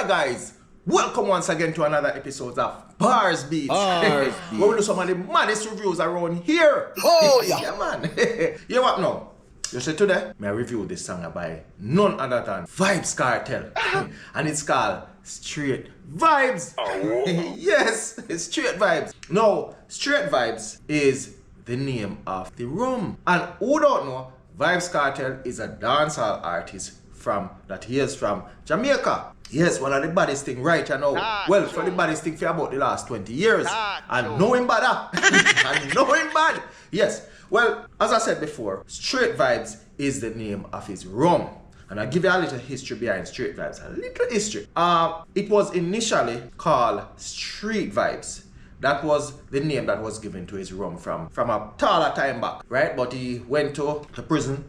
Alright guys, welcome once again to another episode of Barz Beatz. Where we do some of the maddest reviews around here. Oh yeah. Yeah man. You know what now? You see today, I review this song by none other than Vybz Kartel. And it's called Str8 Vybz. Oh. Yes, it's Str8 Vybz. Now, Str8 Vybz is the name of the rum. And who don't know, Vybz Kartel is a dancehall artist that he is from Jamaica. Yes, one of the baddest thing right now. Well, for the baddest thing for about the last 20 years. And know him bad. And know him bad. Yes. Well, as I said before, Str8 Vybz is the name of his rum. And I'll give you a little history behind Str8 Vybz. A little history. It was initially called Str8 Vybz. That was the name that was given to his rum from a taller time back, right? But he went to the prison,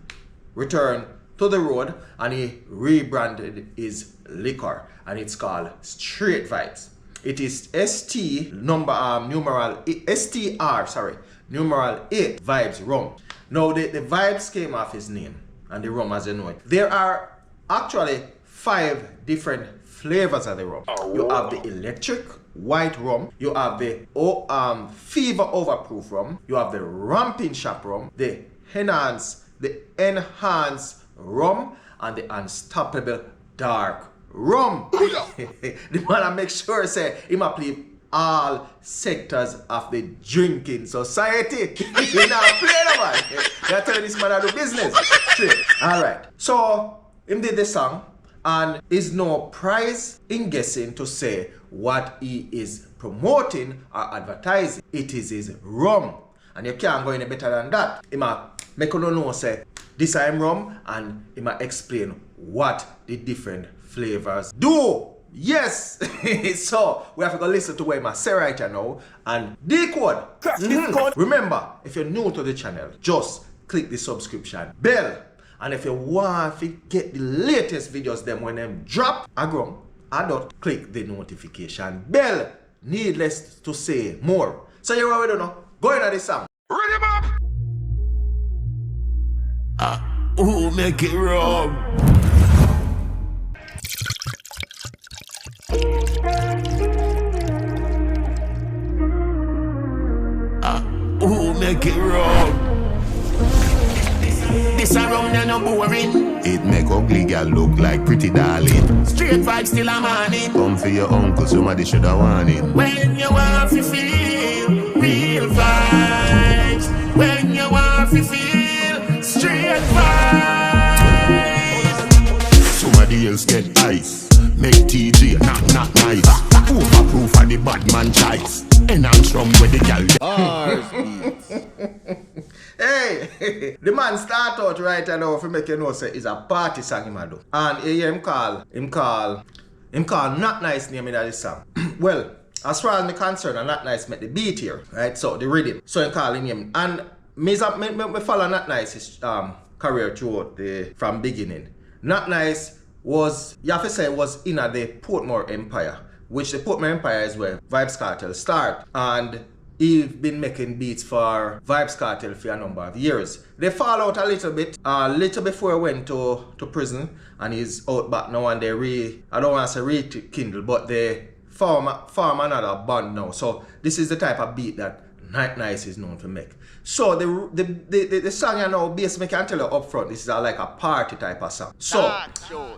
returned to the road, and he rebranded his liquor, and it's called Str8 Vybz. It is numeral 8 Vybz rum. Now the Vybz came off his name, and the rum as you know it. There are actually 5 different flavors of the rum. You have the electric white rum, you have the fever overproof rum, you have the ramping shop rum, the enhanced rum, and the unstoppable dark rum. The man I make sure say he might play all sectors of the drinking society. He not play no man. You're telling this man how to do business. Straight. Alright. So him did the song, and is no prize in guessing to say what he is promoting or advertising. It is his rum. And you can't go any better than that. He might make you know say this is rum, and he might explain what the different flavors do. Yes. So we have to go listen to what he might say right now and decode. Remember, if you're new to the channel, just click the subscription bell. And if you want to get the latest videos them when them drop, click the notification bell. Needless to say more. So you already know. Go into the song. Read him up. Who make it wrong? Who make it wrong? This a rum and no boring. It make ugly girl look like pretty darling. Str8 Vybz still a morning. Come for your uncle, somebody should have warned him. When you want to feel real vibes, when you want to feel Str8 Vybz. Somebody else get ice, make TJ not nice. Overproof of the bad man choice. Enhance from where the girl. Barz Beatz. Hey, the man start out right now if you make you know say it's a party song him a do. And him call Not Nice name in this song. Well, as far as me concerned, Not Nice make the beat here, right? So the rhythm. So he call him. And me follow Not Nice's career throughout from beginning. Not Nice was, you have to say, was in the Portmore Empire, which the Portmore Empire is where Vybz Kartel start. And he's been making beats for Vybz Kartel for a number of years. They fall out a little bit before he went to prison, and he's out back now, and I don't want to say rekindle, but they form another band now. So this is the type of beat that Not Nice is known to make. So the song you know, basically I can tell you up front, this is like a party type of song. So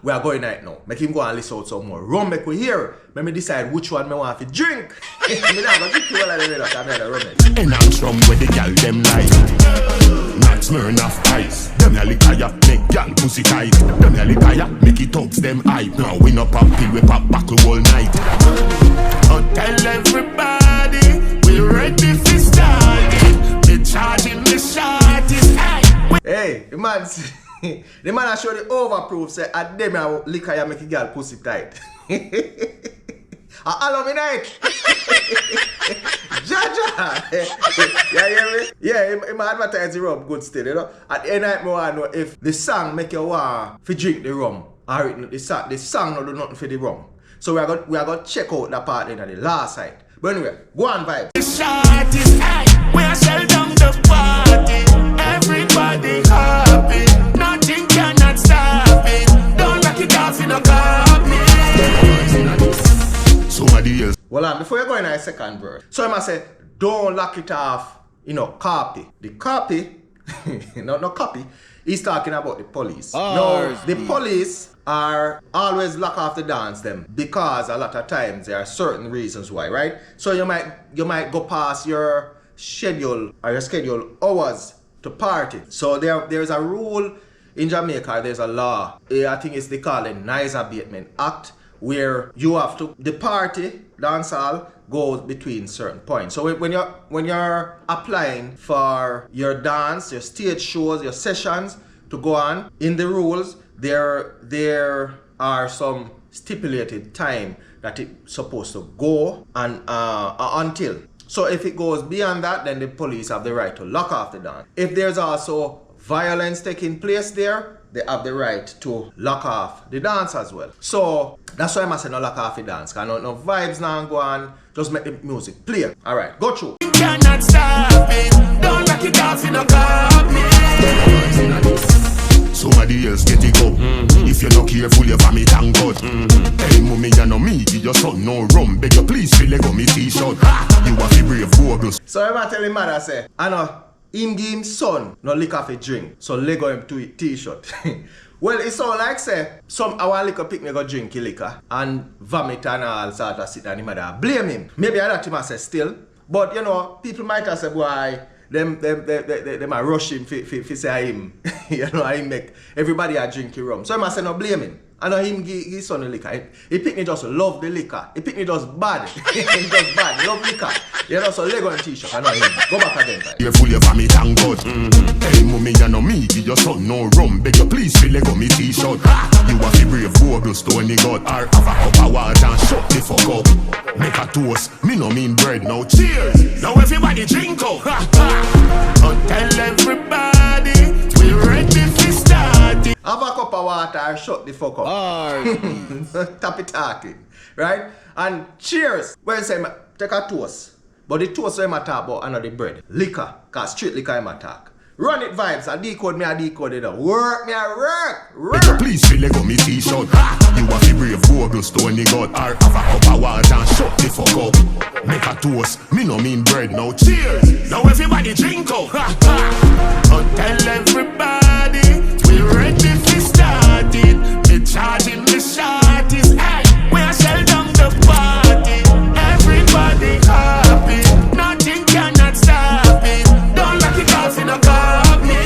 we are going right now. Make him go and listen out some more. Rum make we hear. Let me decide which one I want to drink. Me not going to drink all of them because I'm not a rum. Enhance from where the girl them like. Not Smirnoff Ice. Them ya lick ya, make girl pussy tight. Them ya lick ya, make it ups them hype. Now we no pop pill, we pop buckle all night. Oh, tell everybody we ready for starting. The charging the shot is high. Hey, the man I show the overproof say at them ya lick ya, make a girl pussy tight. Hello me night. Jaja. You hear me? Yeah, him advertise the rum good still, you know. At the end of the night, I want to know if the song make you want to drink the rum, or the song no do nothing for the rum. So we are going to check out that part in the last side. But anyway, go on Vybz. The shot is high. We are sell down the party. Everybody happy. Nothing cannot stop it. Don't lock it off in a copy. Hold on, before you go in a second verse. So I must say, don't lock it off, you know, copy. The copy, not copy, he's talking about the police. No, the police are always lock off the dance them because a lot of times there are certain reasons why, right? So you might go past your schedule or your scheduled hours to party. So there's a rule in Jamaica, there's a law, I think it's they call it Noise Abatement Act, where you have to, the party, dancehall, goes between certain points. So when you're applying for your dance, your stage shows, your sessions to go on, in the rules, there are some stipulated time that it's supposed to go and until. So if it goes beyond that, then the police have the right to lock off the dance. If there's also violence taking place there, they have the right to lock off the dance as well. So that's why I must say no lock off the dance. Cause no vibes now go on, just make the music play. Alright, go through. You cannot stop it. Don't lock it off in a copy. Somebody else get it go. If you're not careful, you vomit and God. Hey, mommy, you know me, give your son no rum. Beg you please, feel like me t-shirt. You have to brave bubbles. So I'm telling mother say, I know him give him son no lick off a drink, so Lego him to t-shirt. Well, it sound like say some our liquor pick me go drink liquor and vomit and all sort of sit and him mother blame him. Maybe I that him say still, but you know people might have say boy. Them are rush him for say him, you know, I make everybody a drink rum. So I must say no blame him. I know him give his son the liquor. He pick me just love the liquor. He pick me just bad. He just bad, love liquor. You know, so Lego and t-shirt. I know him. Go back again. You're full of vomit and God. Hey, mommy, you know me, give your son no rum. Beg you please feel Lego me t-shirt. You have to brave bubbles to any God. Or have a cup of water and shut the fuck up. Make a toast, me no mean bread. Now cheers. Now everybody drink up. Tell everybody we ready to start it. Have a cup of water and shut the fuck up. Tap it talking. Right? And cheers. When say take a toast. But the toast I'm talk about another bread. Liquor. Cause straight liquor I'm talk. Run it vibes. I decode it. Work me a work. Please feel like me t-shirt. You have to brave bubbles to any God. Or have a cup of water and shut the fuck up. Make a toast. Me no mean bread. Now cheers. Now everybody drink up. Tell everybody we ready to start it. Me charging me shot is hey. We are sell down the party. Everybody happy. Nothing cannot stop it. Don't lock it off in a copy.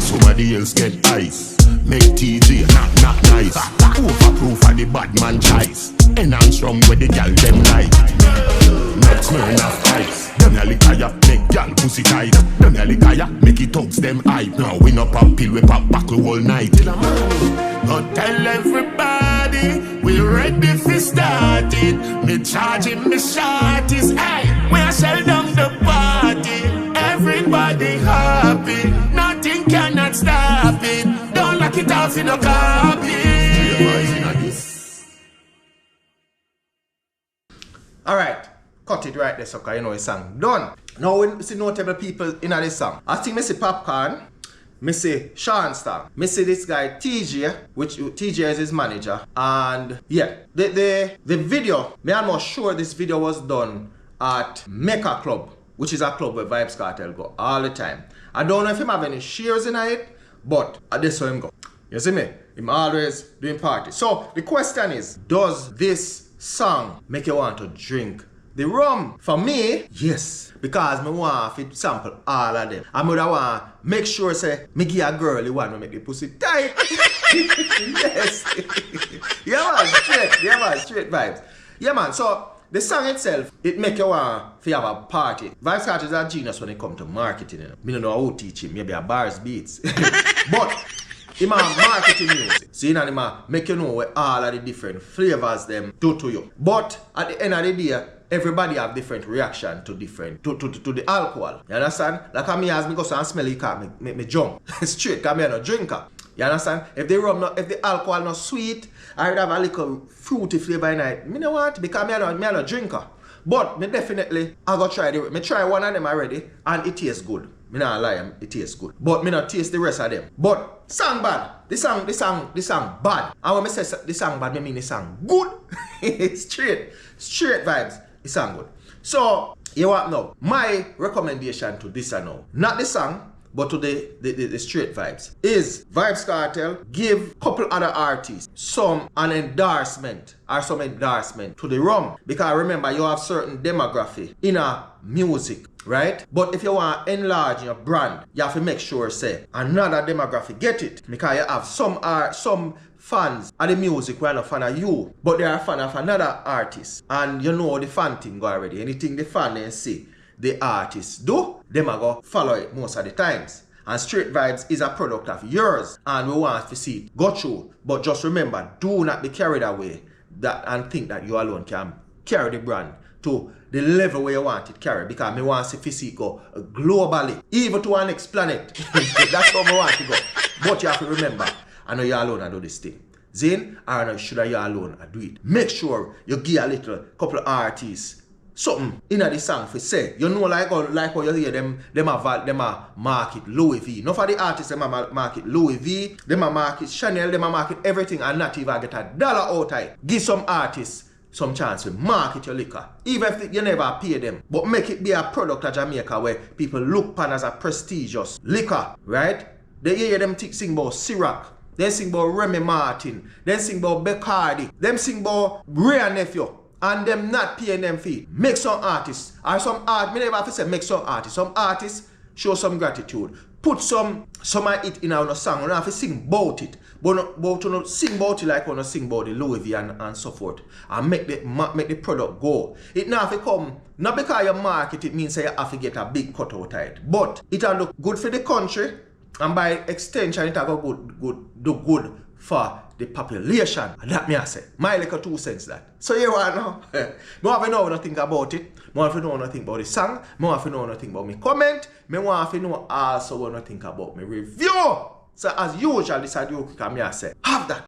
Somebody else get ice. Make TJ not nice. Overproof for the bad man choice. And I'm strong with the gal them like. Not smearing off ice. Them a liquor make gal pussy tight. Them a liquor make it thugs them hype. Now we no pop pill, we pop buckle all night. But tell everybody we ready for start it. Me charging me shot is hey. We are sell down the party. Everybody happy. Nothing cannot stop it. Don't lock it off in a copy. Alright, cut it right there, sucker. You know the song done. Now we see notable people in this song. I think I see Popcorn, I see Sean Star, I see this guy TJ, which TJ is his manager. And yeah, the video, I'm almost sure this video was done at Mecca Club, which is a club where Vybz Kartel go all the time. I don't know if him have any shares in it, but that's how him go. You see me? Him always doing party. So the question is, does this song make you want to drink the rum? For me, yes. Because I want to sample all of them. I would want to make sure say, me give a girl the one to make the pussy tight. Yes. Yeah man, straight vibes. Yeah man, so the song itself, it make you want to have a party. Vybz Kartel is a genius when it comes to marketing. You know? I don't know how to teach him, maybe a Barz Beatz. But he man marketing music. So you know, make you know where all of the different flavors them do to you. But at the end of the day, everybody have different reaction to the alcohol. You understand? Like me as me go and smell it, can make me jump. Straight, because me no drinker. You understand? If the rum if the alcohol not sweet, I would have a little fruity flavor in it. Me no want because me no drinker. But me definitely I go try it. Me try one of them already and it tastes good. Me not lie, it tastes good. But me not taste the rest of them. But song bad. The song bad. And when I say the song bad, I mean the song good. Straight vibes. The song good. So, you want now? My recommendation to this now, not the song, but to the straight vibes, is Vybz Kartel give couple other artists an endorsement to the rum. Because remember, you have certain demography in a music, right? But if you want to enlarge your brand, you have to make sure say another demography get it. Because you have some fans of the music who are not fan of you, but they are fan of another artist. And you know the fan thing go already. Anything the fan then see the artists do, them are go follow it most of the times. And Str8 Vybz is a product of yours, and we want to see it go through. But just remember, do not be carried away and think that you alone can carry the brand to the level where you want it carry, because me want to see it go globally, even to our next planet. That's how we want to go. But you have to remember, I know you alone I do this thing. Zane, I know should you alone I do it. Make sure you give a little couple of artists something in the song for say. You know like how you hear them a market Louis V. Not for the artists them a market Louis V, them a market Chanel, them a market everything and not even get $1 out of it. Give some artists some chance to market your liquor. Even if you never pay them. But make it be a product of Jamaica where people look upon as a prestigious liquor, right? They hear them sing about Ciroc. They sing about Remy Martin. They sing about Bacardi. Them sing about Ray Nephew. And them not paying them fee. Make some artists. Or some art. Me never have to say make some artists. Some artists show some gratitude. Put some of it in our song. You don't have to sing about it. But to not sing about it like you sing about the Louis V and so forth. And make the product go. It not have to come. Not because you market it means you have to get a big cut out of it. But it will look good for the country. And by extension it will do good for the population. And that me I say. My little 2 cents that. So you want now? I want to know nothing about it. I want to know nothing about the song. I want to know nothing about me comment. I want to know also what I think about my review. So as usual, this is you can me I say. Have that.